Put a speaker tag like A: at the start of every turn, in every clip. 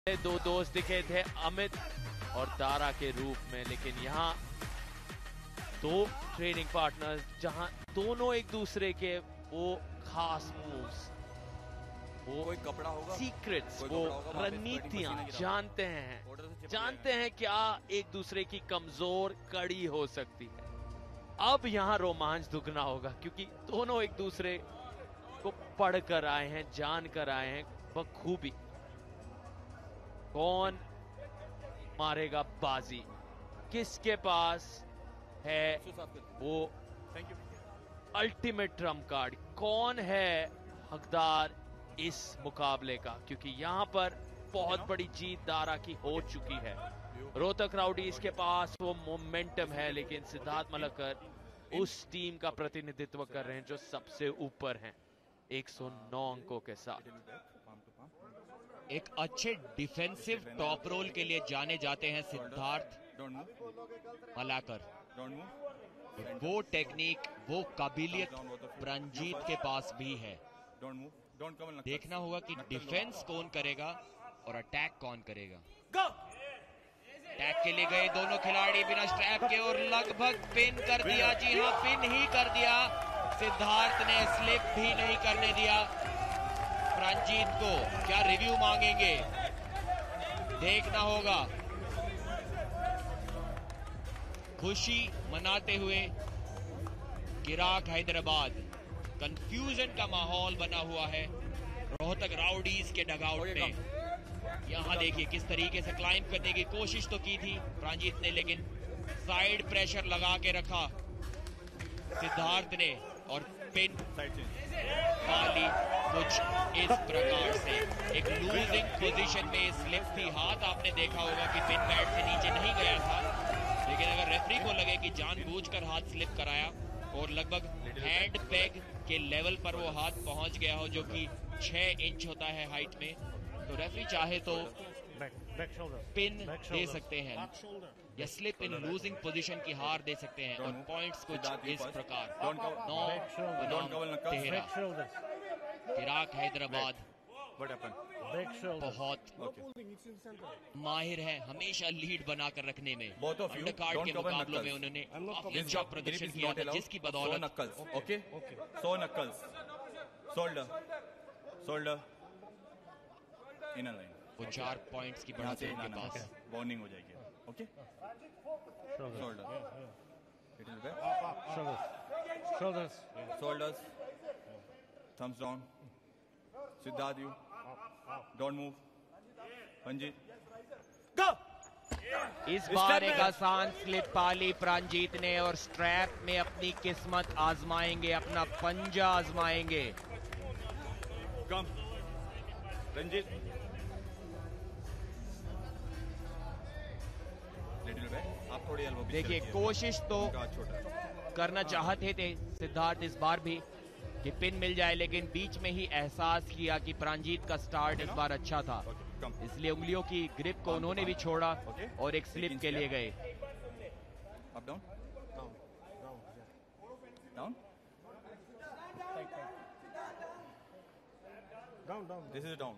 A: दो दोस्त दिखे थे अमित और दारा के रूप में, लेकिन यहाँ दो ट्रेनिंग पार्टनर्स जहां दोनों एक दूसरे के वो खास मूव्स, वो
B: कोई कपड़ा होगा,
A: सीक्रेट्स, वो रणनीतियां जानते हैं क्या एक दूसरे की कमजोर कड़ी हो सकती है। अब यहाँ रोमांच दुगना होगा क्योंकि दोनों एक दूसरे को पढ़ कर आए हैं, जान कर आए हैं बखूबी। कौन मारेगा बाजी, किसके पास है वो अल्टीमेट ट्रम्प कार्ड, कौन है हकदार इस मुकाबले का, क्योंकि यहां पर बहुत बड़ी जीत दारा की हो चुकी है। रोहतक राउडीज के पास वो मोमेंटम है, लेकिन सिद्धार्थ मलहकर उस टीम का प्रतिनिधित्व कर रहे हैं जो सबसे ऊपर हैं 109 अंकों के साथ।
C: एक अच्छे डिफेंसिव टॉप रोल के लिए जाने जाते हैं सिद्धार्थ मलाकर। वो टेक्निक, वो काबिलियत प्रांजीत के पास भी है। देखना होगा कि डिफेंस कौन करेगा और अटैक कौन करेगा। अटैक के लिए गए दोनों खिलाड़ी बिना स्ट्रैप के और लगभग पिन कर दिया। जी हाँ, पिन ही कर दिया। सिद्धार्थ ने स्लिप भी नहीं करने दिया प्रांजीत को। क्या रिव्यू मांगेंगे, देखना होगा। खुशी मनाते हुए गिराक हैदराबाद, कंफ्यूजन का माहौल बना हुआ है रोहतक राउडीज के डगआउट में। यहां देखिए किस तरीके से क्लाइंब करने की कोशिश तो की थी प्रांजीत ने, लेकिन साइड प्रेशर लगा के रखा सिद्धार्थ ने और पिन वाली कुछ इस प्रकार से एक लूजिंग पोजीशन में स्लिप थी। हाथ आपने देखा होगा कि पिन पैड से नीचे नहीं गया था, लेकिन अगर रेफरी को लगे कि जानबूझकर हाथ स्लिप कराया और लगभग हैंड पैग के लेवल पर वो हाथ पहुंच गया हो, जो कि 6 इंच होता है हाइट में, तो रेफरी चाहे तो पिन दे सकते हैं या स्लिप इन लूजिंग पोजीशन की हार दे सकते हैं। और पॉइंट्स कुछ इस प्रकार 9-13। गिराक हैदराबाद बहुत माहिर है हमेशा लीड बनाकर रखने में। अंडरकार्ड के मुकाबलों में उन्होंने काफी अच्छा प्रदर्शन किया था, जिसकी बदौलत वो 4 पॉइंट्स की बढ़त है उनके पास।
B: वार्निंग हो जाएगी। Okay, shoulders, thumbs down. Siddharth, you don't move. Panjeet, go.
C: इस बार एक आसान स्लिप पाली प्रांजीत ने और स्ट्रैप में अपनी किस्मत आजमाएंगे, अपना पंजा आजमाएंगे।
B: कम रंजीत, आप थोड़ी एल्बो।
C: देखिए कोशिश तो करना चाहते थे सिद्धार्थ इस बार भी कि पिन मिल जाए, लेकिन बीच में ही एहसास किया कि प्रांजीत का स्टार्ट इस बार अच्छा था, इसलिए उंगलियों की ग्रिप को उन्होंने भी छोड़ा और एक स्लिप के लिए गए।
B: Up down down down down, this is down.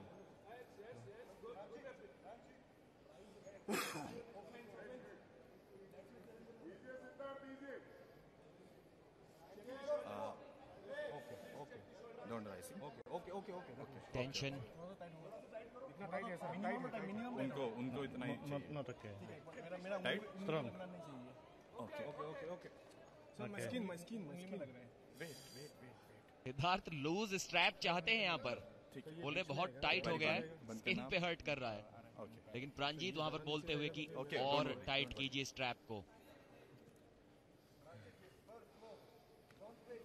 C: Tension
B: उनको इतना ही टाइट।
C: सिद्धार्थ लूज स्ट्रैप चाहते हैं यहाँ पर, बोल रहे बहुत टाइट हो गया है, स्किन पे हर्ट कर रहा है, लेकिन प्रांजीत वहां पर बोलते हुए कि और टाइट कीजिए स्ट्रैप को।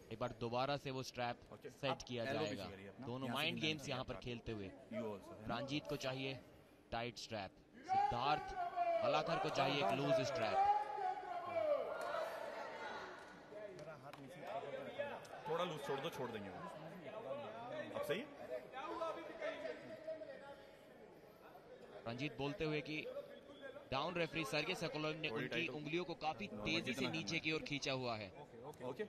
C: एक बार दोबारा से वो स्ट्रैप सेट किया जाएगा। दोनों माइंड गेम्स यहाँ पर खेलते हुए। प्रांजीत को चाहिए टाइट स्ट्रैप, सिद्धार्थ मलाकर को चाहिए एक लूज स्ट्रैप।
B: थोड़ा लूज छोड़ दो, छोड़ देंगे वो। अब सही है।
C: प्रांजीत बोलते हुए कि डाउन रेफरी सर्गे सोकोलोव ने उनकी उंगलियों को काफी तेजी से नीचे की ओर खींचा हुआ है।
B: Okay okay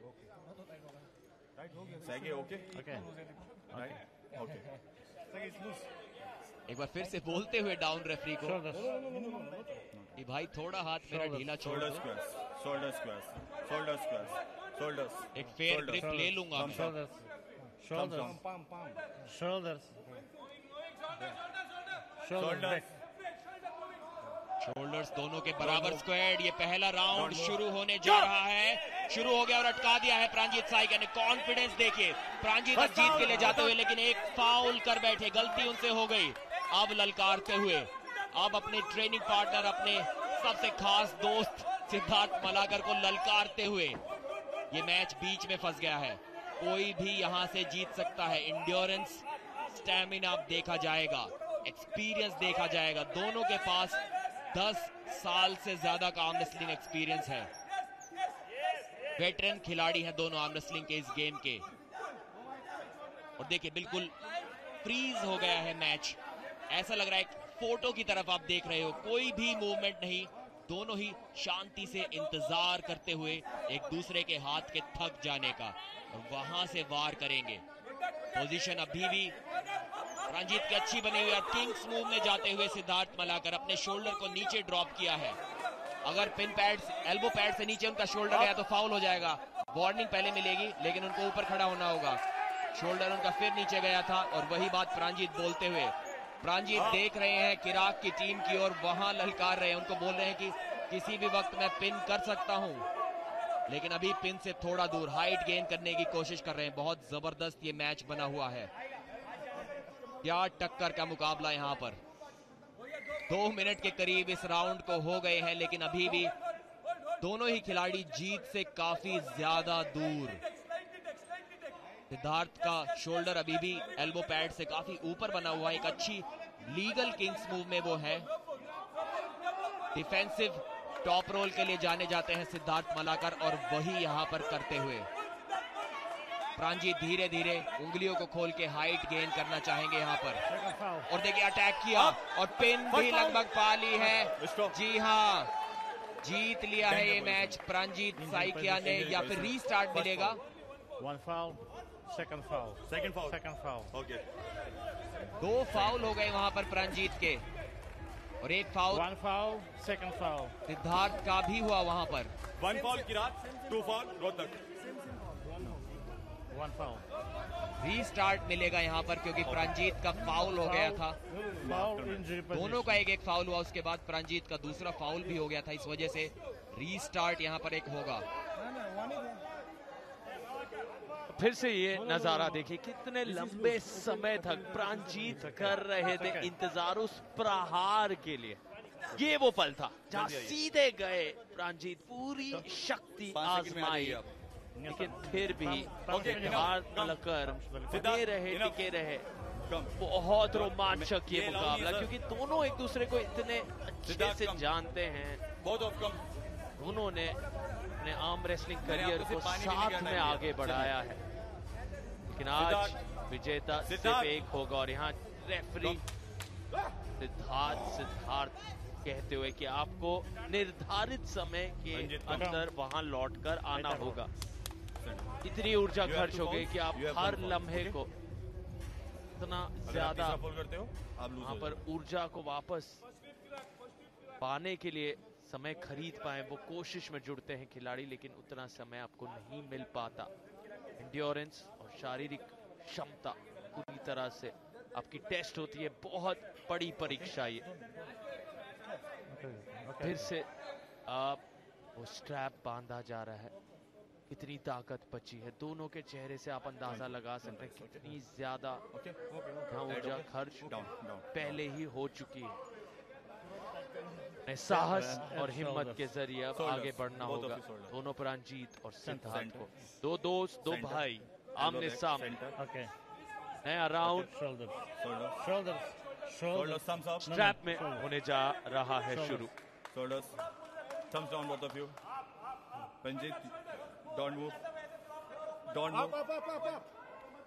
B: okay okay.
C: एक बार फिर से बोलते हुए डाउन रेफरी को कि भाई थोड़ा हाथ मेरा ढीला छोड़ दो। एक फेयर ग्रिप ले लूंगा मैं। शोल्डर्स दोनों के बराबर स्क्वाड। ये पहला राउंड शुरू होने जा रहा है, शुरू हो गया और अटका दिया है प्रांजीत साइका ने। कॉन्फिडेंस देखिए, प्रांजीत अब जीत के लिए जाते हुए, लेकिन एक फाउल कर बैठे, गलती उनसे हो गई। अब ललकारते हुए, अब अपने ट्रेनिंग पार्टनर, अपने सबसे खास दोस्त सिद्धार्थ मलाकर को ललकारते हुए ये मैच बीच में फंस गया है। कोई भी यहां से जीत सकता है। इंड्योरेंस, स्टैमिना देखा जाएगा, एक्सपीरियंस देखा जाएगा। दोनों के पास 10 साल से ज्यादा का आर्म रेसलिंग एक्सपीरियंस है। वेटरन खिलाड़ी हैं दोनों आर्म रेसलिंग के इस गेम के। और देखिए बिल्कुल फ्रीज हो गया है मैच। ऐसा लग रहा है फोटो की तरफ आप देख रहे हो, कोई भी मूवमेंट नहीं। दोनों ही शांति से इंतजार करते हुए एक दूसरे के हाथ के थक जाने का, और वहां से वार करेंगे। पोजीशन अभी भी रंजीत की अच्छी बनी हुई है। किंग्स मूव में जाते हुए सिद्धार्थ मलाकर अपने शोल्डर को नीचे ड्रॉप किया है। अगर पिन पैड, एल्बो पैड से नीचे उनका शोल्डर गया तो फाउल हो जाएगा। वार्निंग पहले मिलेगी, लेकिन उनको ऊपर खड़ा होना होगा। शोल्डर उनका फिर नीचे गया था, और वही बात प्रांजीत बोलते हुए, प्रांजीत देख रहे हैं किराक की टीम की ओर, वहां ललकार रहे हैं, उनको बोल रहे हैं कि किसी भी वक्त मैं पिन कर सकता हूं, लेकिन अभी पिन से थोड़ा दूर हाइट गेन करने की कोशिश कर रहे हैं। बहुत जबरदस्त ये मैच बना हुआ है। क्या टक्कर का मुकाबला यहां पर। 2 मिनट के करीब इस राउंड को हो गए हैं, लेकिन अभी भी दोनों ही खिलाड़ी जीत से काफी ज्यादा दूर। सिद्धार्थ का शोल्डर अभी भी एल्बो पैड से काफी ऊपर बना हुआ है। एक अच्छी लीगल किंग्स मूव में वो है। डिफेंसिव टॉप रोल के लिए जाने जाते हैं सिद्धार्थ मलाकर, और वही यहां पर करते हुए प्रांजीत धीरे धीरे उंगलियों को खोल के हाइट गेन करना चाहेंगे यहां पर। और देखिए अटैक किया, और पिन भी लगभग पा ली है। जी हां, जीत लिया है ये मैच प्रांजीत साइकिया ने, या फिर रीस्टार्ट मिलेगा।
D: Second foul. Okay.
C: 2 फाउल हो गए वहां पर प्रांजीत के, और एक foul,
D: 1 foul, second foul.
C: Siddharth का भी हुआ वहां पर।
B: 1 foul Kirat, 2 foul Rohtak.
D: 1 foul.
C: Restart मिलेगा यहां पर, क्योंकि प्रांजीत का फाउल हो गया था।
D: Foul injury position.
C: दोनों का एक फाउल हुआ, उसके बाद प्रांजीत का दूसरा फाउल भी हो गया था। इस वजह से रीस्टार्ट यहां पर एक होगा।
A: फिर से ये नजारा देखिए, कितने लंबे समय तक प्रांजीत कर रहे थे इंतजार उस प्रहार के लिए। ये वो पल था जहां सीधे गए प्रांजीत, पूरी शक्ति आजमाई, लेकिन फिर भी सिद्धार्थ मलाकर टिके रहे। बहुत रोमांचक ये मुकाबला, क्योंकि दोनों एक दूसरे को इतने अच्छे से जानते हैं। दोनों ने अपने आर्म रेसलिंग करियर को साथ में आगे बढ़ाया है, लेकिन आज विजेता सिर्फ एक होगा। और यहाँ रेफरी सिद्धार्थ कहते हुए कि आपको निर्धारित समय के अंदर वहां लौटकर आना होगा। इतनी ऊर्जा खर्च हो गई कि आप हर लम्हे को इतना ज्यादा वहां पर ऊर्जा को वापस पाने के लिए समय खरीद पाए, वो कोशिश में जुड़ते हैं खिलाड़ी, लेकिन उतना समय आपको नहीं मिल पाता। एंड्योरेंस और शारीरिक क्षमता पूरी तरह से आपकी टेस्ट होती है। बहुत बड़ी परीक्षा ये। फिर से आप वो स्ट्रैप बांधा जा रहा है, कितनी ताकत बची है। दोनों के चेहरे से आप अंदाजा लगा सकते हैं कितनी ज्यादा ऊर्जा खर्च पहले ही हो चुकी है। साहस और हिम्मत के जरिए अब आगे बढ़ना होगा दोनों प्रांजीत और सिद्धार्थ को। 2 दोस्त, 2 भाई आमने सामने। नया राउंड स्ट्रैप में होने जा रहा है शुरू।
B: Thumbs down, both of you. Pranjit, don't move.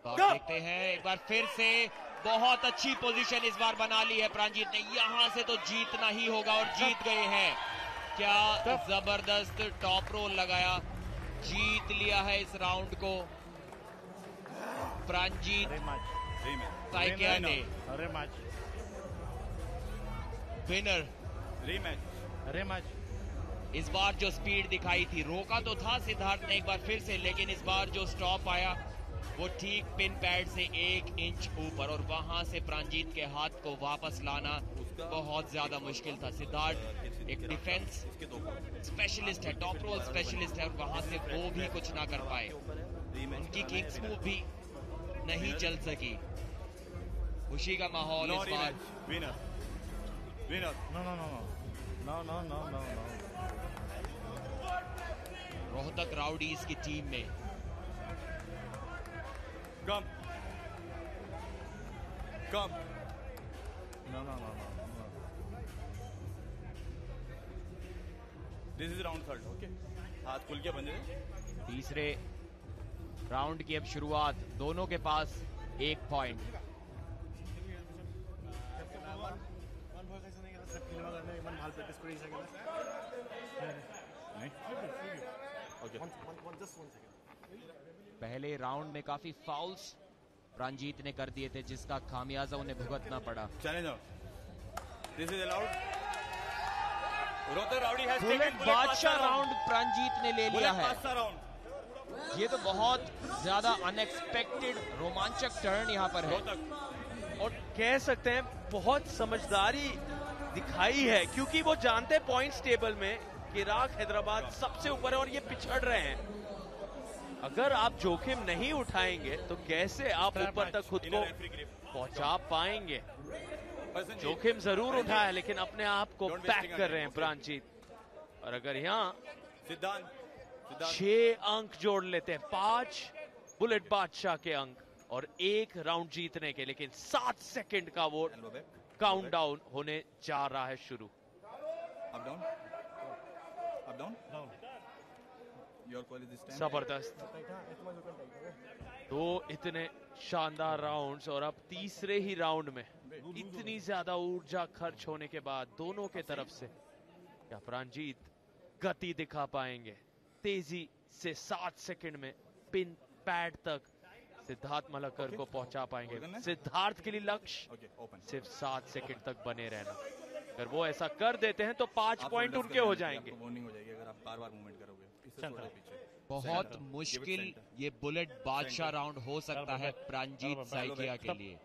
C: देखते हैं एक बार फिर से। बहुत अच्छी पोजीशन इस बार बना ली है प्रांजीत ने। यहां से तो जीतना ही होगा, और जीत गए हैं। क्या जबरदस्त टॉप रोल लगाया, जीत लिया है इस राउंड को प्रांजीत साइकिया ने। विनर।
D: Rematch.
C: इस बार जो स्पीड दिखाई थी, रोका तो था सिद्धार्थ ने एक बार फिर से, लेकिन इस बार जो स्टॉप आया वो ठीक पिन पैड से 1 इंच ऊपर, और वहां से प्रांजीत के हाथ को वापस लाना बहुत ज्यादा मुश्किल था। सिद्धार्थ एक डिफेंस स्पेशलिस्ट है, टॉप रोल स्पेशलिस्ट है, और वहां से वो भी कुछ ना कर पाए। उनकी किंग्स मूव भी नहीं चल सकी। खुशी का माहौल इस बार।
B: विनर।
D: No.
C: रोहतक राउडीज की टीम में
B: कम।
D: No.
B: This is round 3, okay. हाथ खुल के बंदे।
C: तीसरे राउंड की अब शुरुआत, दोनों के पास 1 पॉइंट। पहले राउंड में काफी फाउल्स प्रांजीत ने कर दिए थे, जिसका खामियाजा उन्हें भुगतना पड़ा।
B: This is allowed. Rohtak rowdy has
C: bullet बादशाह राउंड प्रांजीत ने ले लिया है।
B: राउंड।
C: ये तो बहुत ज्यादा अनएक्सपेक्टेड रोमांचक टर्न यहाँ पर है,
A: और कह सकते हैं बहुत समझदारी दिखाई है, क्योंकि वो जानते हैं पॉइंट्स टेबल में किराक हैदराबाद सबसे ऊपर है और ये पिछड़ रहे हैं। अगर आप जोखिम नहीं उठाएंगे तो कैसे आप ऊपर तक खुद को पहुंचा पाएंगे। जोखिम जरूर उठाया, लेकिन अपने आप को पैक कर रहे हैं प्रांजीत। और अगर यहाँ
B: सिद्धांत
A: 6 अंक जोड़ लेते हैं, 5 बुलेट बादशाह के अंक और 1 राउंड जीतने के, लेकिन 7 सेकंड का वो काउंटडाउन होने जा रहा है शुरू।
B: Up down. Your call is this time.
A: जबरदस्त, 2 इतने शानदार राउंड्स, और अब तीसरे ही राउंड में इतनी ज्यादा ऊर्जा खर्च होने के बाद दोनों के तरफ से क्या प्रांजीत गति दिखा पाएंगे? तेजी से 7 सेकंड में पिन पैड तक सिद्धार्थ मलकर को पहुंचा पाएंगे? सिद्धार्थ के लिए लक्ष्य सिर्फ 7 सेकंड तक बने रहना। अगर वो ऐसा कर देते हैं तो 5 पॉइंट उनके हो जाएंगे।
B: अगर आप बार-बार मूवमेंट करोगे।
C: बहुत मुश्किल ये बुलेट बादशाह राउंड हो सकता है प्रांजीत साइकिया के लिए।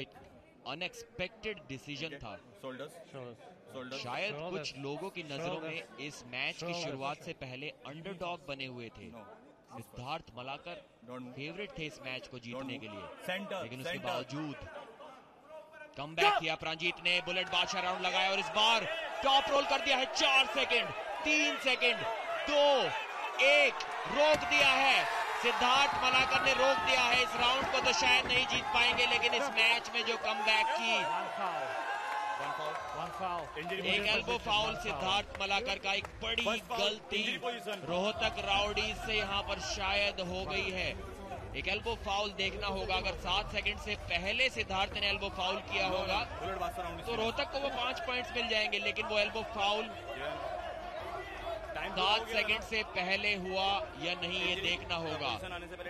C: एक अनएक्सपेक्टेड डिसीजन था। शायद कुछ लोगों की नजरों में इस मैच की शुरुआत से पहले अंडरडॉग बने हुए थे। सिद्धार्थ मलाकर फेवरेट थे इस मैच को जीतने के लिए, लेकिन उसके बावजूद कमबैक किया प्रांजीत ने। बुलेट बादशाह राउंड लगाया और इस बार टॉप रोल कर दिया है। 4 सेकंड, 3 सेकंड, 2, 1 रोक दिया है। सिद्धार्थ मलाकर ने रोक दिया है। इस राउंड को तो शायद नहीं जीत पाएंगे, लेकिन इस मैच में जो कमबैक की, एक एल्बो फाउल सिद्धार्थ मलाकर का, एक बड़ी गलती रोहतक राउडीज से यहाँ पर शायद हो गई है। एक एल्बो फाउल देखना होगा। अगर 7 सेकंड से पहले सिद्धार्थ ने एल्बो फाउल किया होगा तो रोहतक को वो 5 पॉइंट्स मिल जाएंगे, लेकिन वो एल्बो फाउल 7 सेकंड से पहले हुआ या नहीं ये देखना होगा।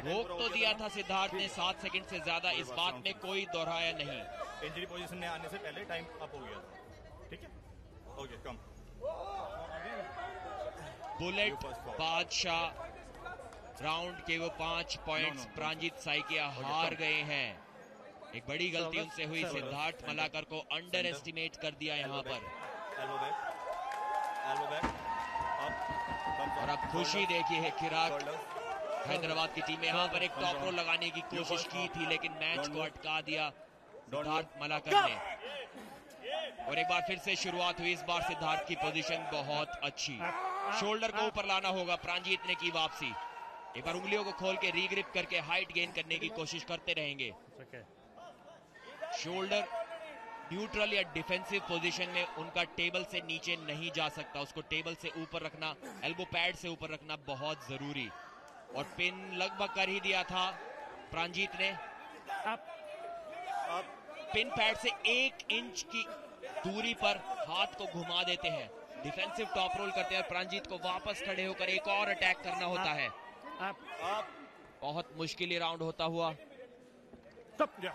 C: रोक तो दिया था सिद्धार्थ ने 7 सेकंड से ज्यादा, इस बात में कोई दोहराया नहीं।
B: इंजरी पोजीशन में आने से पहले टाइम अप हो गया था। ठीक है, ओके, कम।
C: बुलेट बादशाह राउंड के वो 5 पॉइंट्स प्रांजीत साइकिया हार गए हैं। एक बड़ी गलती उनसे हुई। सिद्धार्थ मलाकर को अंडर एस्टिमेट कर दिया यहाँ पर। और अब खुशी देखिए है किराक हैदराबाद की टीम। यहाँ पर एक टॉप रोल लगाने की कोशिश की थी, लेकिन मैच को अटका दिया सिद्धार्थ मलाकर ने। और एक बार फिर से शुरुआत हुई। इस बार सिद्धार्थ की पोजीशन बहुत अच्छी। शोल्डर को ऊपर लाना होगा। प्रांजीत ने की वापसी। एक बार उंगलियों को खोल के रीग्रिप करके हाइट गेन करने की कोशिश करते रहेंगे। शोल्डर न्यूट्रल या डिफेंसिव पोजीशन में उनका टेबल से नीचे नहीं जा सकता। उसको टेबल से ऊपर रखना, एल्बो पैड से ऊपर रखना बहुत जरूरी। और पिन लगभग कर ही दिया था प्रांजीत ने। पिन पैड से 1 इंच की दूरी पर हाथ को घुमा देते हैं। डिफेंसिव टॉप रोल करते हैं। प्रांजीत को वापस खड़े होकर एक और अटैक करना होता है। बहुत मुश्किल राउंड होता हुआ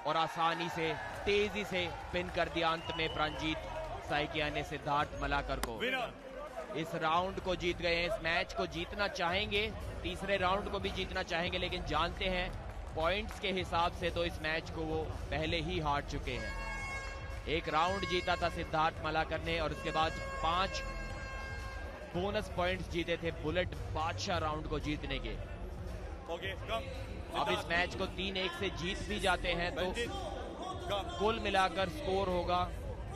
C: और आसानी से, तेजी से पिन कर दिया अंत में प्रांजीत। साइकिया ने सिद्धार्थ मलाकर को। इस राउंड को जीत गए हैं, इस मैच को जीतना चाहेंगे, तीसरे राउंड को भी जीतना चाहेंगे, लेकिन जानते हैं पॉइंट्स के हिसाब से तो इस मैच को वो पहले ही हार चुके हैं। एक राउंड जीता था सिद्धार्थ मलाकर ने और उसके बाद 5 बोनस पॉइंट्स जीते थे बुलेट बादशाह राउंड को जीतने के। अब इस मैच को 3-1 से जीत भी जाते हैं तो कुल मिलाकर स्कोर होगा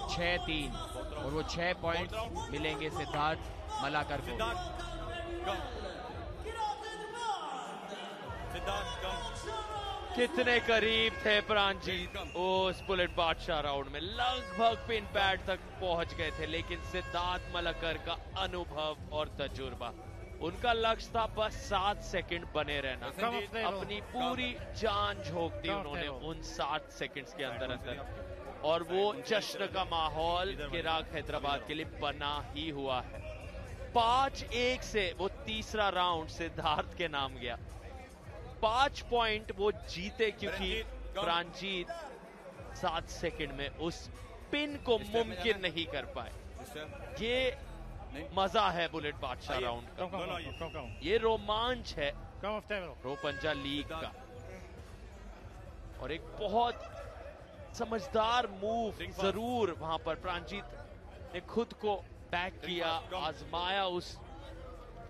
C: 6-3 और वो 6 पॉइंट्स मिलेंगे सिद्धार्थ मलाकर को।
A: कितने करीब थे प्रांजीत उस बुलेट बादशाह राउंड में, लगभग पिन पैड तक पहुंच गए थे, लेकिन सिद्धार्थ मलाकर का अनुभव और तजुर्बा, उनका लक्ष्य था बस 7 सेकंड बने रहना। अपनी पूरी जान झोंक दी उन्होंने उन 7 सेकंड्स के अंदर अंदर, और वो जश्न का माहौल चिराग हैदराबाद के लिए बना ही हुआ है। 5-1 से वो तीसरा राउंड सिद्धार्थ के नाम गया। 5 पॉइंट वो जीते क्योंकि प्रांजीत 7 सेकंड में उस पिन को मुमकिन नहीं कर पाए। ये मजा है बुलेट बादशाह राउंड का, ये रोमांच है रो पंजा लीग का, और एक बहुत समझदार मूव जरूर वहां पर प्रांजीत ने खुद को बैक किया, आजमाया उस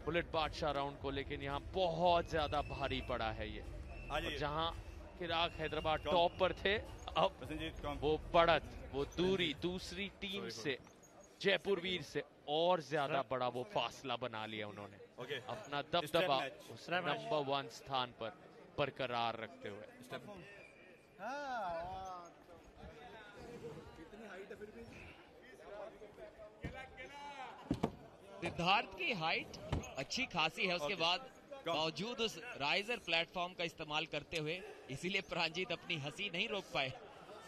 A: बुलेट बादशाह राउंड को, लेकिन यहाँ बहुत ज्यादा भारी पड़ा है ये। और जहां चिराग हैदराबाद टॉप पर थे, अब वो बढ़त, वो दूरी दूसरी टीम से, जयपुर वीर से और ज्यादा बड़ा वो फासला बना लिया उन्होंने, अपना दबदबा उस नंबर 1 स्थान पर बरकरार रखते हुए।
C: सिद्धार्थ की हाइट अच्छी खासी है, उसके बाद बावजूद उस राइजर प्लेटफॉर्म का इस्तेमाल करते हुए, इसीलिए प्रांजीत अपनी हंसी नहीं रोक पाए,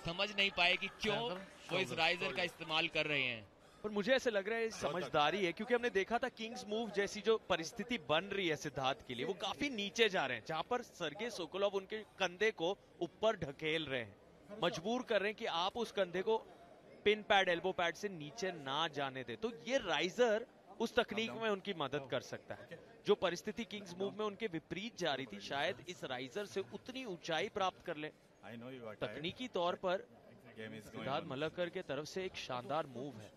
C: समझ नहीं पाए कि क्यों वो इस राइजर का इस्तेमाल कर रहे हैं।
A: पर मुझे ऐसे लग रहा है समझदारी है, क्योंकि हमने देखा था किंग्स मूव जैसी जो परिस्थिति बन रही है सिद्धार्थ के लिए, वो काफी नीचे जा रहे हैं, जहां पर सर्गे सोकोलव उनके कंधे को ऊपर ढकेल रहे हैं, मजबूर कर रहे हैं कि आप उस कंधे को पिन पैड, एल्बो पैड से नीचे ना जाने दे। तो ये राइजर उस तकनीक में उनकी मदद कर सकता है। जो परिस्थिति किंग्स मूव में उनके विपरीत जा रही थी, शायद इस राइजर से उतनी ऊंचाई प्राप्त कर ले। तकनीकी तौर पर सिद्धार्थ मलाकर के तरफ से एक शानदार मूव है।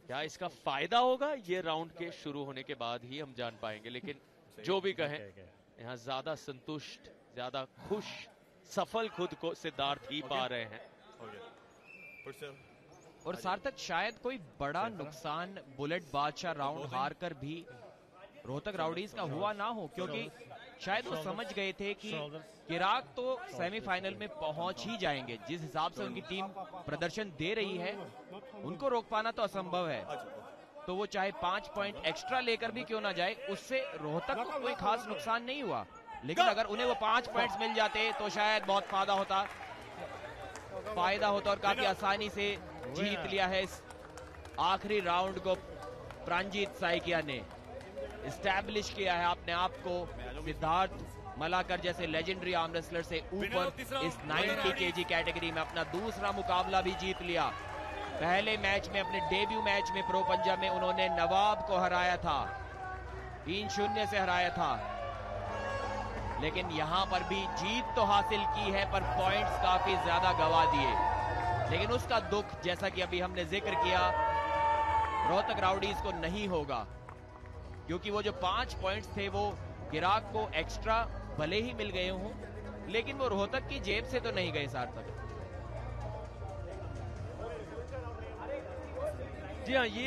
A: क्या इसका फायदा होगा, ये राउंड के शुरू होने के बाद ही हम जान पाएंगे, लेकिन जो भी कहें, यहाँ ज्यादा संतुष्ट, ज्यादा खुश, सफल खुद को सिद्धार्थ ही पा रहे हैं।
C: और सार्थक, शायद कोई बड़ा नुकसान बुलेट बादशाह राउंड हार कर भी रोहतक राउडीज का हुआ ना हो, क्योंकि शायद वो समझ गए थे कि चिराग तो सेमीफाइनल में पहुंच ही जाएंगे। जिस हिसाब से उनकी टीम प्रदर्शन दे रही है, उनको रोक पाना तो असंभव है। तो वो चाहे 5 पॉइंट एक्स्ट्रा लेकर भी क्यों ना जाए, उससे रोहतक को कोई खास नुकसान नहीं हुआ, लेकिन अगर उन्हें वो 5 पॉइंट्स मिल जाते तो शायद बहुत फायदा होता और काफी आसानी से जीत लिया है इस आखिरी राउंड को। प्रांजीत साइकिया ने एस्टैब्लिश किया है अपने आप को सिद्धार्थ मलाकर जैसे लेजेंडरी आर्म रेसलर से ऊपर। इस 90 केजी कैटेगरी में अपना दूसरा मुकाबला भी जीत लिया। पहले मैच में, अपने डेब्यू मैच में प्रो पंजा में उन्होंने नवाब को हराया था, 3-0 से हराया था, लेकिन यहां पर भी जीत तो हासिल की है, पर पॉइंट्स काफी ज्यादा गवा दिए। लेकिन उसका दुख, जैसा कि अभी हमने जिक्र किया, रोहतक राउडीज को नहीं होगा, क्योंकि वो जो 5 पॉइंट्स थे वो चिराग को एक्स्ट्रा भले ही मिल गए हों, लेकिन वो रोहतक की जेब से तो नहीं गए सार्थक।
A: जी हाँ, ये